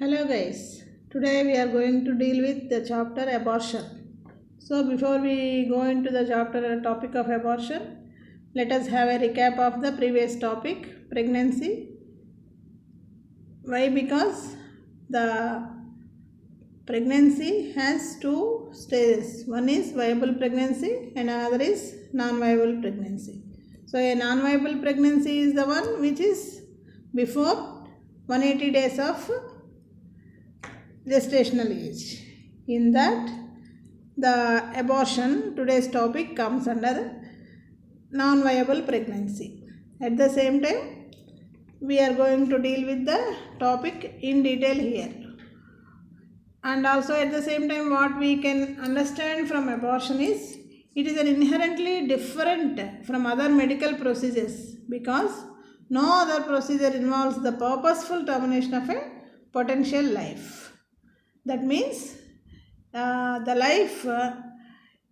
Hello guys, today we are going to deal with the chapter abortion. So before we go into the chapter topic of abortion, let us have a recap of the previous topic, pregnancy. Why? Because the pregnancy has two stages. One is viable pregnancy and another is non-viable pregnancy. So a non-viable pregnancy is the one which is before 180 days of gestational age. In that, the abortion, today's topic, comes under non-viable pregnancy. At the same time, we are going to deal with the topic in detail here. And also at the same time, what we can understand from abortion is it is an inherently different from other medical procedures because no other procedure involves the purposeful termination of a potential life. That means the life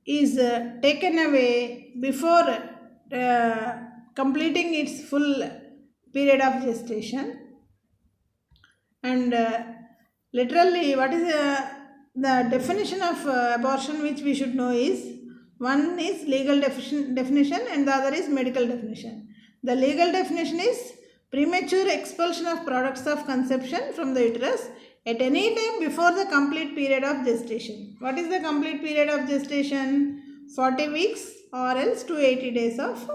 is taken away before completing its full period of gestation. And literally, what is the definition of abortion which we should know is one is legal definition and the other is medical definition. The legal definition is premature expulsion of products of conception from the uterus at any time before the complete period of gestation. What is the complete period of gestation? 40 weeks or else 280 days of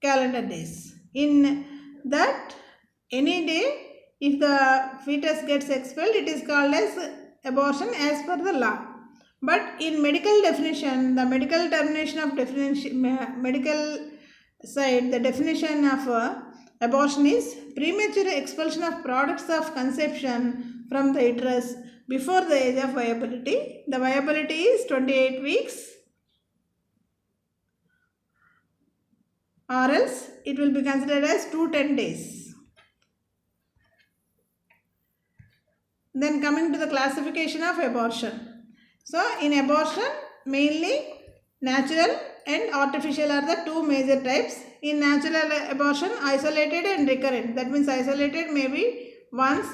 calendar days. In that, any day, if the fetus gets expelled, it is called as abortion as per the law. But in medical definition, the medical termination of medical side, the definition of abortion is premature expulsion of products of conception from the uterus before the age of viability. The viability is 28 weeks or else it will be considered as 210 days. Then coming to the classification of abortion. So in abortion, mainly natural and artificial are the two major types. In natural abortion, isolated and recurrent. That means isolated maybe once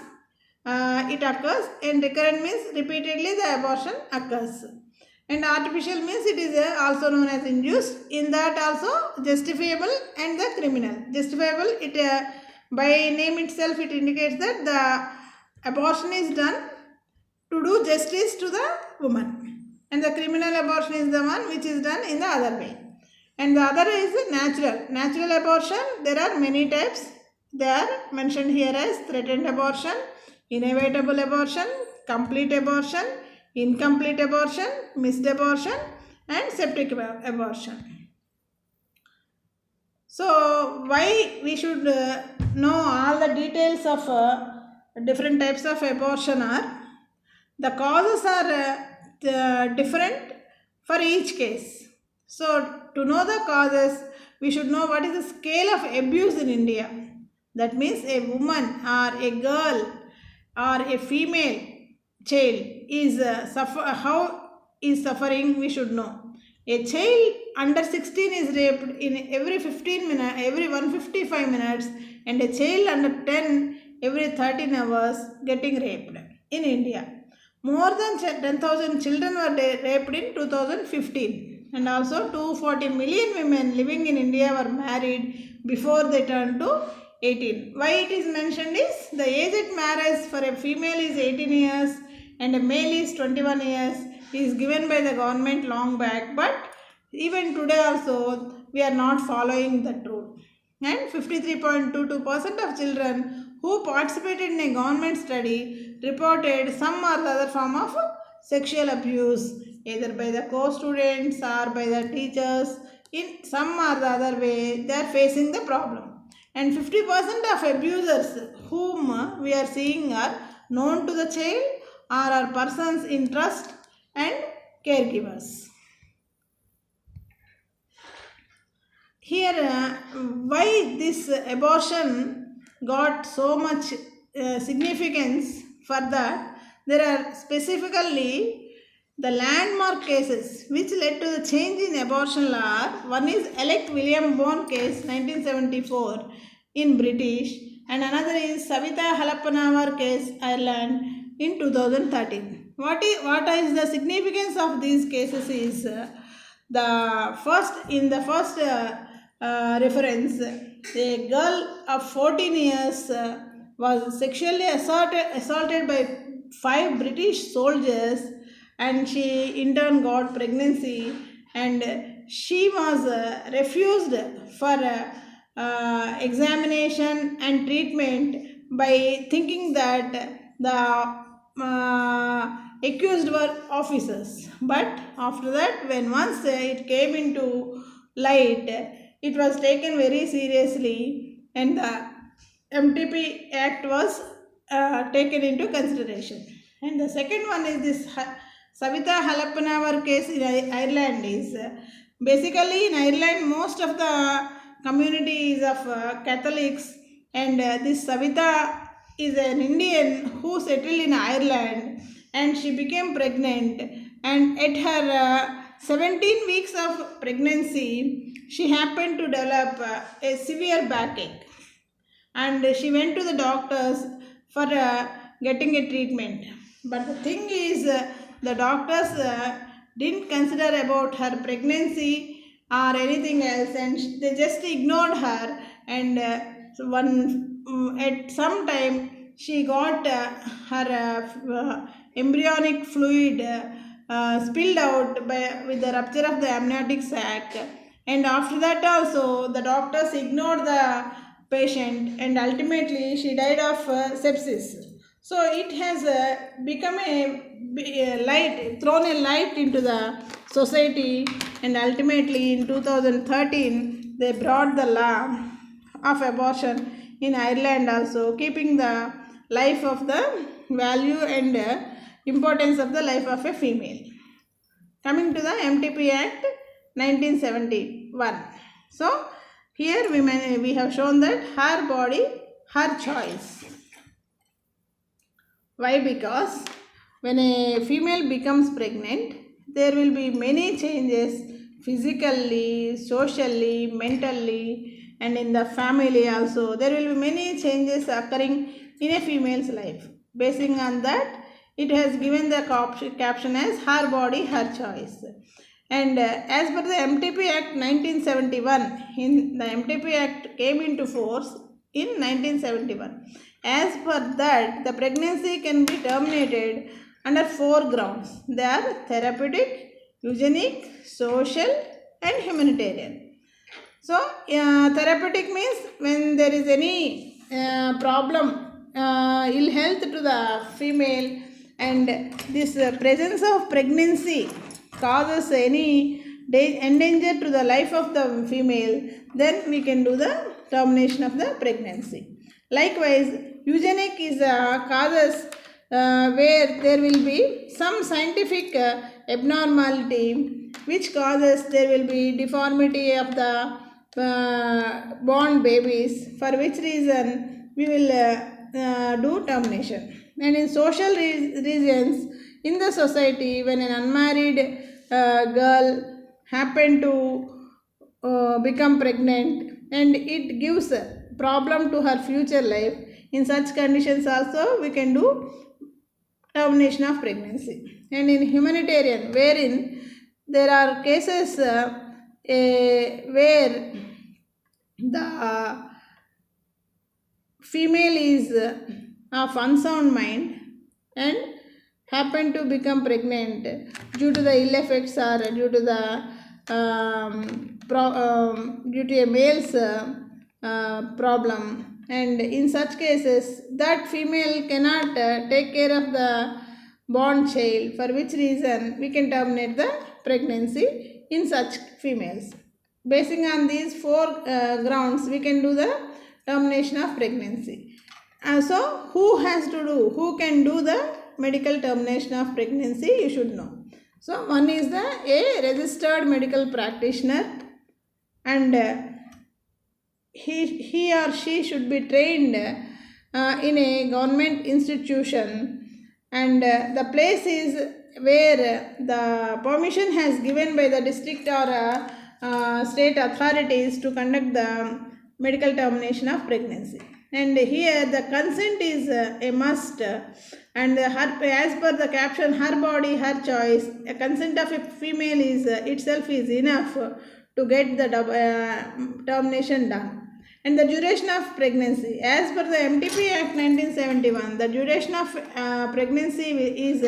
it occurs and recurrent means repeatedly the abortion occurs. And artificial means it is also known as induced. In that also justifiable and the criminal. Justifiable, it by name itself it indicates that the abortion is done to do justice to the woman. And the criminal abortion is the one which is done in the other way. And the other is natural. Natural abortion, there are many types. They are mentioned here as threatened abortion, inevitable abortion, complete abortion, incomplete abortion, missed abortion and septic abortion. So why we should know all the details of different types of abortion are, the causes are different for each case. So to know the causes, we should know what is the scale of abuse in India. That means a woman or a girl or a female child is how is suffering, we should know. A child under 16 is raped in every 15 minutes, every 155 minutes, and a child under 10 every 13 hours getting raped in India. More than 10,000 children were raped in 2015, and also 240 million women living in India were married before they turned to 18. Why it is mentioned is the age at marriage for a female is 18 years and a male is 21 years is given by the government long back, but even today also we are not following that rule. And 53.22% of children who participated in a government study reported some or the other form of sexual abuse either by the co-students or by the teachers. In some or the other way they are facing the problem. And 50% of abusers whom we are seeing are known to the child or are persons in trust and caregivers. Here, why this abortion got so much significance for that, there are specifically the landmark cases which led to the change in abortion law. One is Elect William Bone case 1974 in British, and another is Savita Halappanavar case, Ireland, in 2013. What is the significance of these cases is the first reference, a girl of 14 years was sexually assaulted by 5 British soldiers, and she in turn got pregnancy, and she was refused for examination and treatment by thinking that the accused were officers. But after that, when once it came into light, it was taken very seriously, and the MTP Act was taken into consideration. And the second one is this Savita Halappanavar case in Ireland. Is basically in Ireland, most of the community is of Catholics, and this Savita is an Indian who settled in Ireland, and she became pregnant, and at her 17 weeks of pregnancy she happened to develop a severe backache, and she went to the doctors for getting a treatment. But the thing is, the doctors didn't consider about her pregnancy or anything else, and they just ignored her, and at some time she got her embryonic fluid spilled out with the rupture of the amniotic sac, and after that also the doctors ignored the patient, and ultimately she died of sepsis. So it has become thrown a light into the society, and ultimately in 2013 they brought the law of abortion in Ireland also, keeping the life of the value and importance of the life of a female. Coming to the MTP Act 1971. So here we have shown that her body, her choice. Why? Because when a female becomes pregnant, there will be many changes physically, socially, mentally, and in the family also. There will be many changes occurring in a female's life. Basing on that, it has given the caption as her body, her choice. And as per the MTP Act 1971, the MTP Act came into force in 1971. As per that, the pregnancy can be terminated under 4 grounds. They are therapeutic, eugenic, social, and humanitarian. So, therapeutic means when there is any problem, ill health to the female, and this presence of pregnancy causes any endanger to the life of the female, then we can do the termination of the pregnancy. Likewise, eugenic is causes where there will be some scientific abnormality which causes there will be deformity of the born babies, for which reason we will do termination. And in social reasons, in the society, when an unmarried girl happen to become pregnant and it gives a problem to her future life, in such conditions also we can do termination of pregnancy. And in humanitarian, wherein there are cases where the female is of unsound mind and happen to become pregnant due to the ill effects or due to the due to a male's problem, and in such cases that female cannot take care of the born child, for which reason we can terminate the pregnancy in such females. Basing on these 4 grounds, we can do the termination of pregnancy. So who can do the medical termination of pregnancy? You should know. So one is a registered medical practitioner, and he or she should be trained in a government institution, and the place is where the permission has given by the district or state authorities to conduct the medical termination of pregnancy. and here the consent is a must, and as per the caption, her body, her choice, a consent of a female is itself is enough to get the termination done. And the duration of pregnancy, as per the MTP Act 1971, the duration of pregnancy is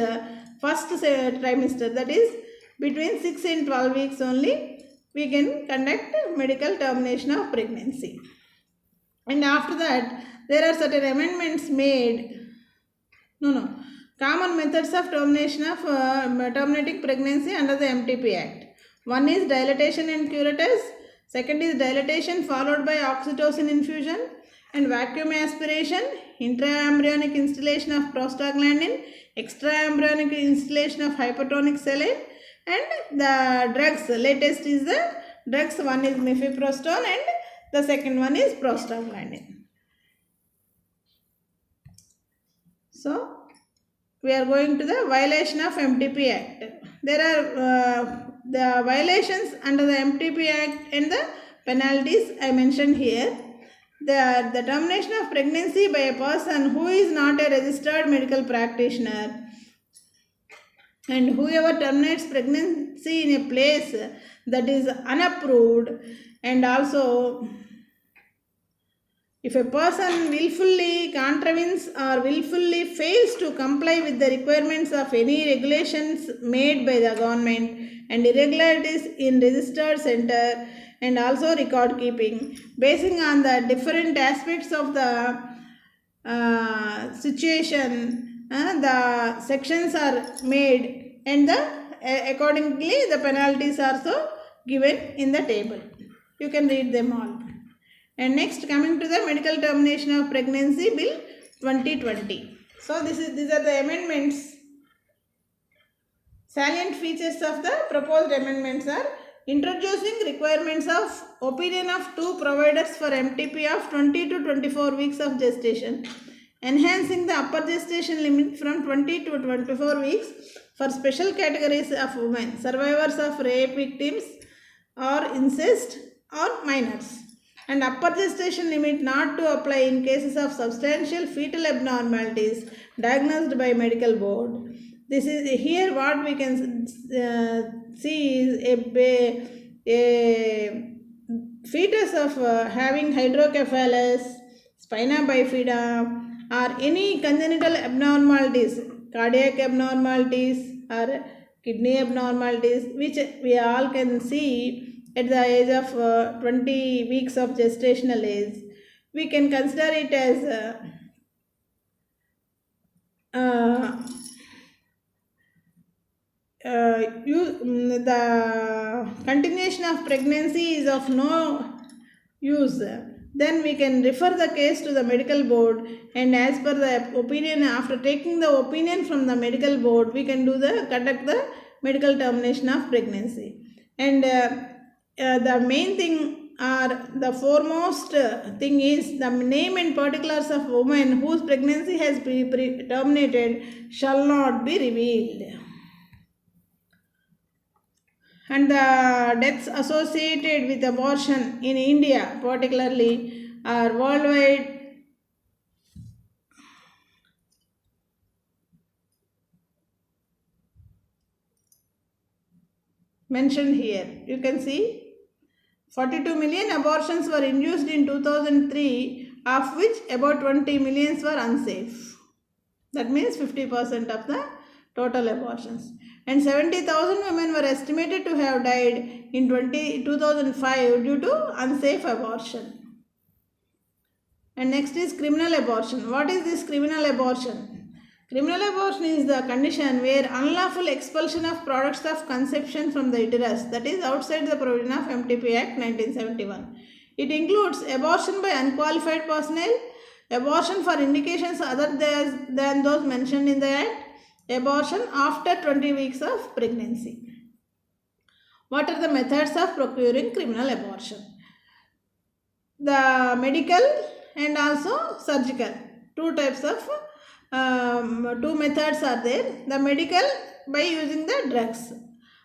first trimester, that is between 6 and 12 weeks only we can conduct medical termination of pregnancy. And after that there are certain amendments made. Common methods of termination of terminating pregnancy under the MTP Act. One is dilatation and curettage. Second is dilatation followed by oxytocin infusion and vacuum aspiration, intraembryonic instillation of prostaglandin, extraembryonic instillation of hypertonic saline, and the drugs. Latest is the drugs. One is mifepristone and the second one is prostaglandin. So we are going to the violation of MTP Act. There are the violations under the MTP Act and the penalties I mentioned here. The termination of pregnancy by a person who is not a registered medical practitioner, and whoever terminates pregnancy in a place that is unapproved, and also if a person willfully contravenes or willfully fails to comply with the requirements of any regulations made by the government, and irregularities in registered center and also record keeping, basing on the different aspects of the situation, the sections are made, and accordingly the penalties are also given in the table. You can read them all. And next, coming to the Medical Termination of Pregnancy Bill 2020. So these are the amendments. Salient features of the proposed amendments are: introducing requirements of opinion of two providers for MTP of 20 to 24 weeks of gestation, enhancing the upper gestation limit from 20 to 24 weeks for special categories of women, survivors of rape victims or incest or minors, and upper gestation limit not to apply in cases of substantial fetal abnormalities diagnosed by medical board. This is here what we can see is a fetus of having hydrocephalus, spina bifida, or any congenital abnormalities, cardiac abnormalities or kidney abnormalities, which we all can see at the age of 20 weeks of gestational age. We can consider it as the continuation of pregnancy is of no use. Then we can refer the case to the medical board, and as per the opinion, after taking the opinion from the medical board, we can conduct the medical termination of pregnancy. And the main thing or the foremost thing is the name and particulars of women whose pregnancy has been terminated shall not be revealed. And the deaths associated with abortion in India particularly are worldwide mentioned here. You can see 42 million abortions were induced in 2003, of which about 20 million were unsafe. That means 50% of the total abortions. And 70,000 women were estimated to have died in 2005 due to unsafe abortion. And next is criminal abortion. What is this criminal abortion? Criminal abortion is the condition where unlawful expulsion of products of conception from the uterus, that is outside the provision of MTP Act 1971. It includes abortion by unqualified personnel, abortion for indications other than those mentioned in the Act, abortion after 20 weeks of pregnancy. What are the methods of procuring criminal abortion? The medical and also surgical. Two types of two methods are there. The medical by using the drugs.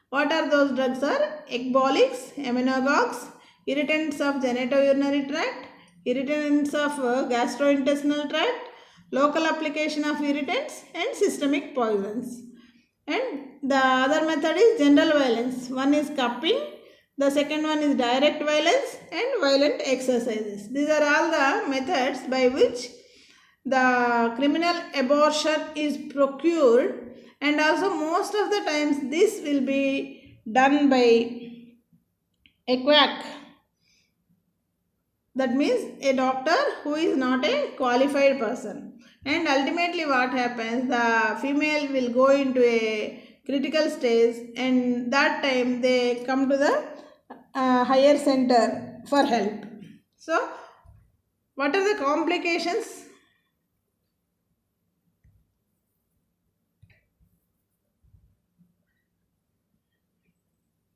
What are those drugs? Are ecbolics, emmenagogues, irritants of genitourinary tract, irritants of gastrointestinal tract, local application of irritants, and systemic poisons. And the other method is general violence. One is cupping, the second one is direct violence, and violent exercises. These are all the methods by which the criminal abortion is procured, and also most of the times this will be done by a quack. That means a doctor who is not a qualified person. And ultimately what happens, the female will go into a critical stage, and that time they come to the higher center for help. So what are the complications?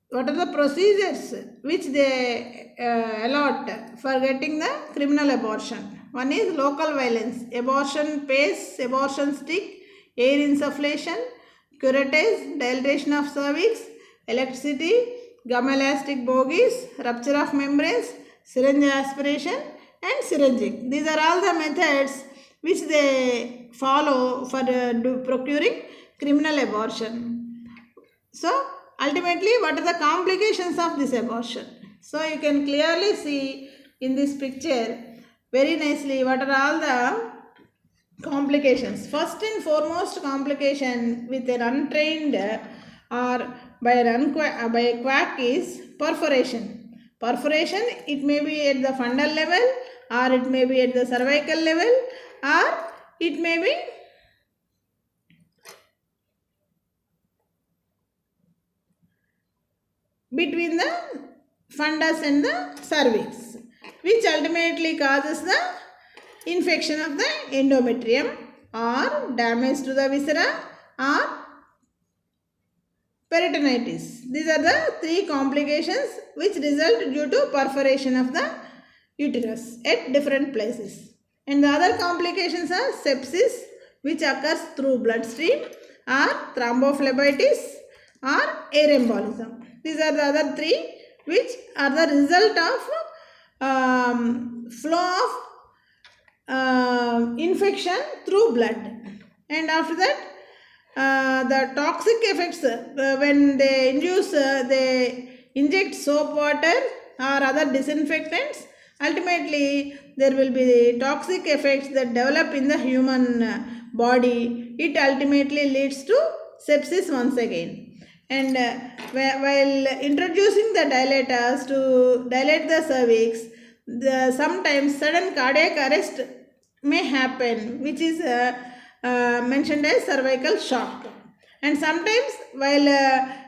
What are the procedures which they allot for getting the criminal abortion? One is local violence, abortion pace, abortion stick, air insufflation, curettage, dilatation of cervix, electricity, gum elastic bogies, rupture of membranes, syringe aspiration, and syringing. These are all the methods which they follow for procuring criminal abortion. So ultimately, what are the complications of this abortion? So you can clearly see in this picture very nicely what are all the complications. First and foremost complication with an untrained or by a quack is perforation. Perforation, it may be at the fundal level, or it may be at the cervical level, or it may be between the fundus and the cervix, which ultimately causes the infection of the endometrium or damage to the viscera or peritonitis. These are the three complications which result due to perforation of the uterus at different places. And the other complications are sepsis, which occurs through bloodstream, or thrombophlebitis, or air embolism. These are the other three which are the result of flow of infection through blood. And after that, the toxic effects, when they they inject soap water or other disinfectants, ultimately there will be toxic effects that develop in the human body. It ultimately leads to sepsis once again. And while introducing the dilators to dilate the cervix, sometimes sudden cardiac arrest may happen, which is mentioned as cervical shock. And sometimes while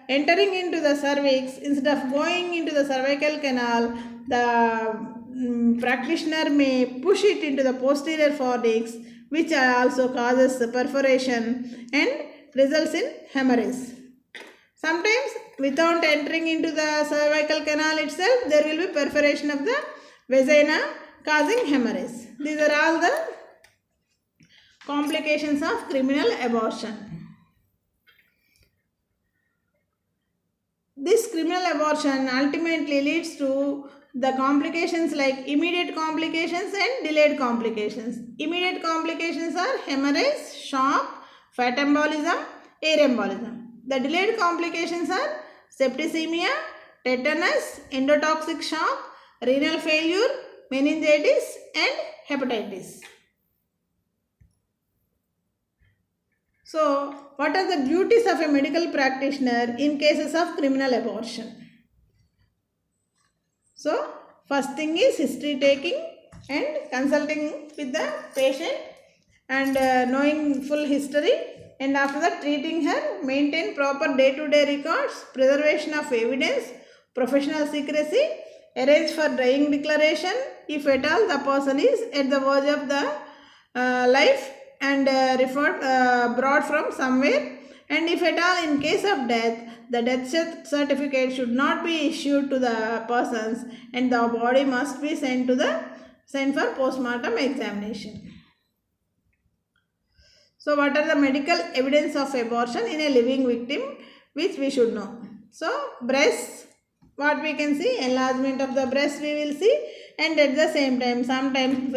entering into the cervix, instead of going into the cervical canal, the practitioner may push it into the posterior fornix, which also causes perforation and results in hemorrhage. Sometimes without entering into the cervical canal itself, there will be perforation of the vagina causing hemorrhage. These are all the complications of criminal abortion. This criminal abortion ultimately leads to the complications like immediate complications and delayed complications. Immediate complications are hemorrhage, shock, fat embolism, air embolism. The delayed complications are septicemia, tetanus, endotoxic shock, renal failure, meningitis, and hepatitis. So, what are the duties of a medical practitioner in cases of criminal abortion? So, first thing is history taking and consulting with the patient and knowing full history, and after that treating her, maintain proper day-to-day records, preservation of evidence, professional secrecy, arrange for dying declaration if at all the person is at the verge of the life and brought from somewhere, and if at all in case of death, the death certificate should not be issued to the persons, and the body must be sent for post-mortem examination. So what are the medical evidence of abortion in a living victim which we should know? So breasts, what we can see, enlargement of the breast we will see, and at the same time sometimes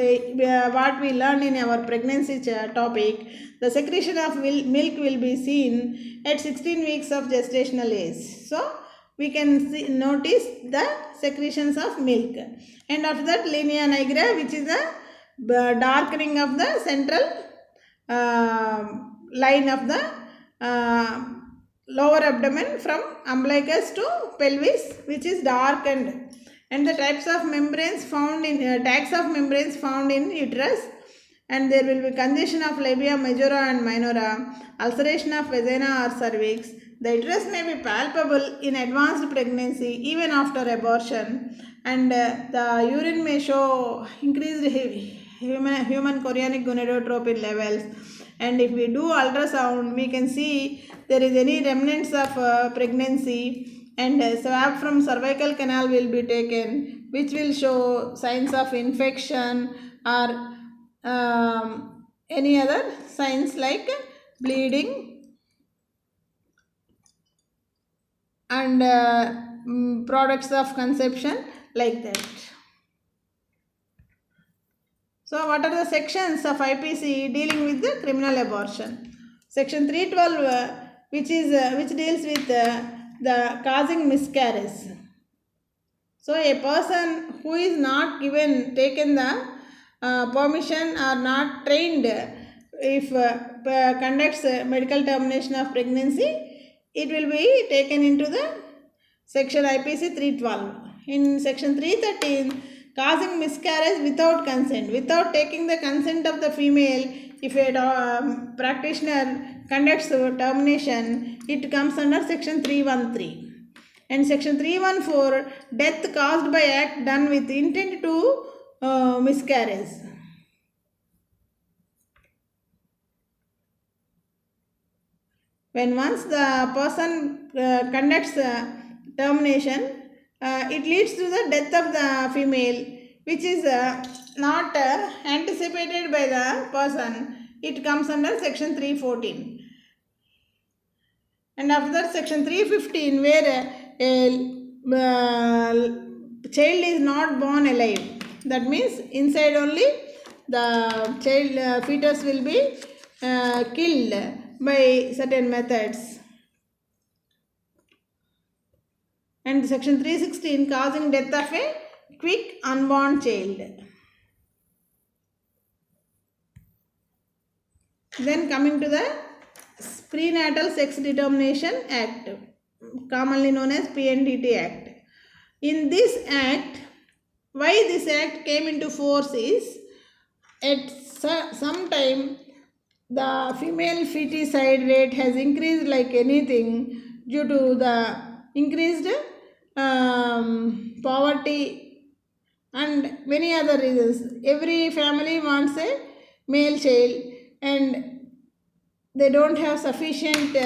what we learn in our pregnancy topic, the secretion of milk will be seen at 16 weeks of gestational age. So we can notice the secretions of milk, and after that linea nigra, which is the darkening of the central line of the lower abdomen from umbilicus to pelvis, which is darkened, and the types of membranes found in tags of membranes found in uterus, and there will be congestion of labia majora and minora, ulceration of vagina or cervix. The uterus may be palpable in advanced pregnancy even after abortion, and the urine may show increased human chorionic gonadotropin levels, and if we do ultrasound we can see there is any remnants of pregnancy, and swab from cervical canal will be taken, which will show signs of infection or any other signs like bleeding and products of conception like that. So what are the sections of IPC dealing with the criminal abortion? Section 312 which deals with the causing miscarriage. So a person who is not taken the permission or not trained, if conducts medical termination of pregnancy, it will be taken into the section IPC 312. In section 313, causing miscarriage without consent, without taking the consent of the female, if a practitioner conducts termination, it comes under section 313. And section 314, death caused by act done with intent to miscarriage. When once the person conducts termination, it leads to the death of the female, which is not anticipated by the person. It comes under section 314. And after that, section 315, where a child is not born alive, that means inside only the child fetus will be killed by certain methods. And section 316, causing death of a quick unborn child. Then coming to the Prenatal Sex Determination Act, commonly known as PNDT Act. In this act, why this act came into force is, at some time the female feticide rate has increased like anything due to the increased poverty and many other reasons. Every family wants a male child and they don't have sufficient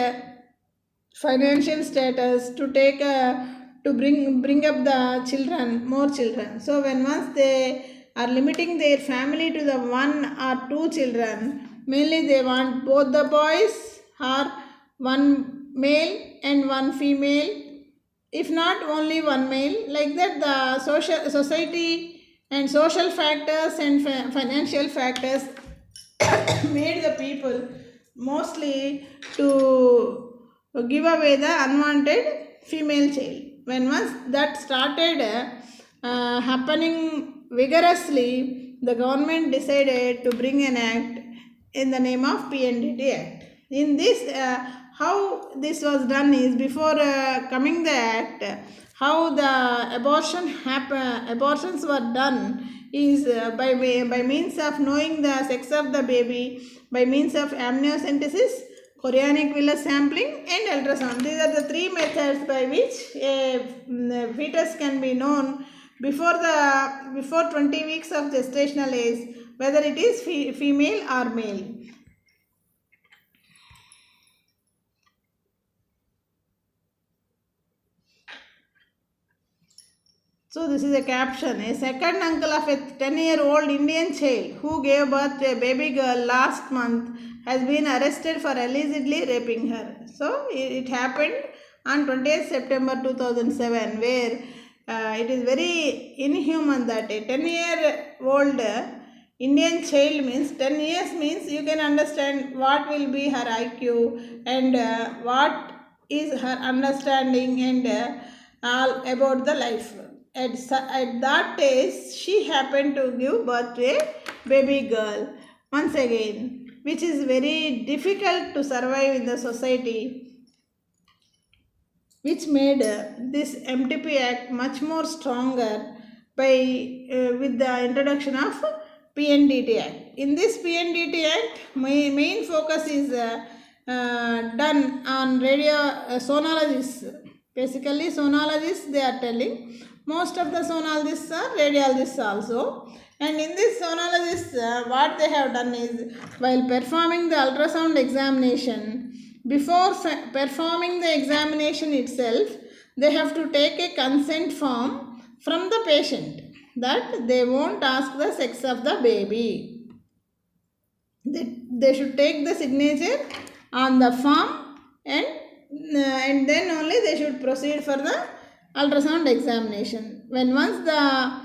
financial status to take to bring up the children, more children. So when once they are limiting their family to the 1 or 2 children, mainly they want both the boys or 1 male and 1 female, if not only 1 male. Like that, the society and social factors and financial factors made the people mostly to give away the unwanted female child. When once that started happening vigorously, the government decided to bring an act in the name of PNDT Act. In this, how this was done is, before coming the act, how the abortions were done is by means of knowing the sex of the baby, by means of amniocentesis, chorionic villus sampling and ultrasound. These are the 3 methods by which a fetus can be known before 20 weeks of gestational age, whether it is female or male. So this is a caption. A second uncle of a 10-year-old Indian child who gave birth to a baby girl last month has been arrested for allegedly raping her. So it happened on 20th September 2007, where it is very inhuman that a 10-year-old Indian child means 10 years means you can understand what will be her IQ and what is her understanding and all about the life. At that age, she happened to give birth to a baby girl once again, which is very difficult to survive in the society, which made this MTP Act much more stronger by with the introduction of PNDT Act. In this PNDT Act, my main focus is done on radio sonologists. Basically, sonologists they are telling. Most of the sonologists are radiologists also. And in this sonologists, what they have done is while performing the ultrasound examination, before performing the examination itself, they have to take a consent form from the patient that they won't ask the sex of the baby. They should take the signature on the form and then only they should proceed for the ultrasound examination. When once the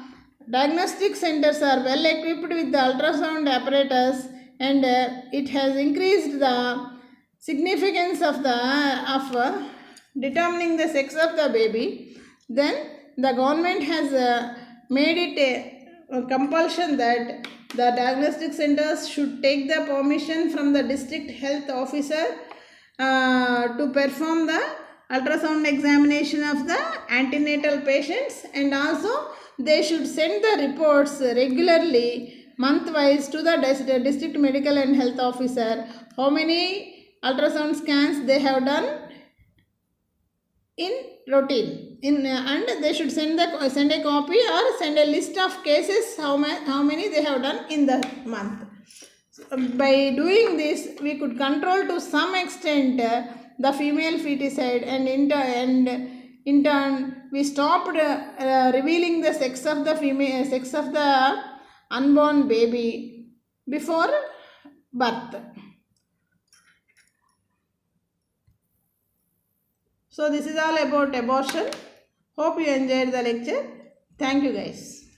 diagnostic centers are well equipped with the ultrasound apparatus and it has increased the significance of determining the sex of the baby, then the government has made it a compulsion that the diagnostic centers should take the permission from the district health officer to perform the ultrasound examination of the antenatal patients, and also they should send the reports regularly month-wise to the district medical and health officer how many ultrasound scans they have done in routine and they should send a copy or send a list of cases how many they have done in the month. So, by doing this we could control to some extent the female feticide, and in turn we stopped revealing the sex of the unborn baby before birth. So this is all about abortion. Hope you enjoyed the lecture. Thank you guys.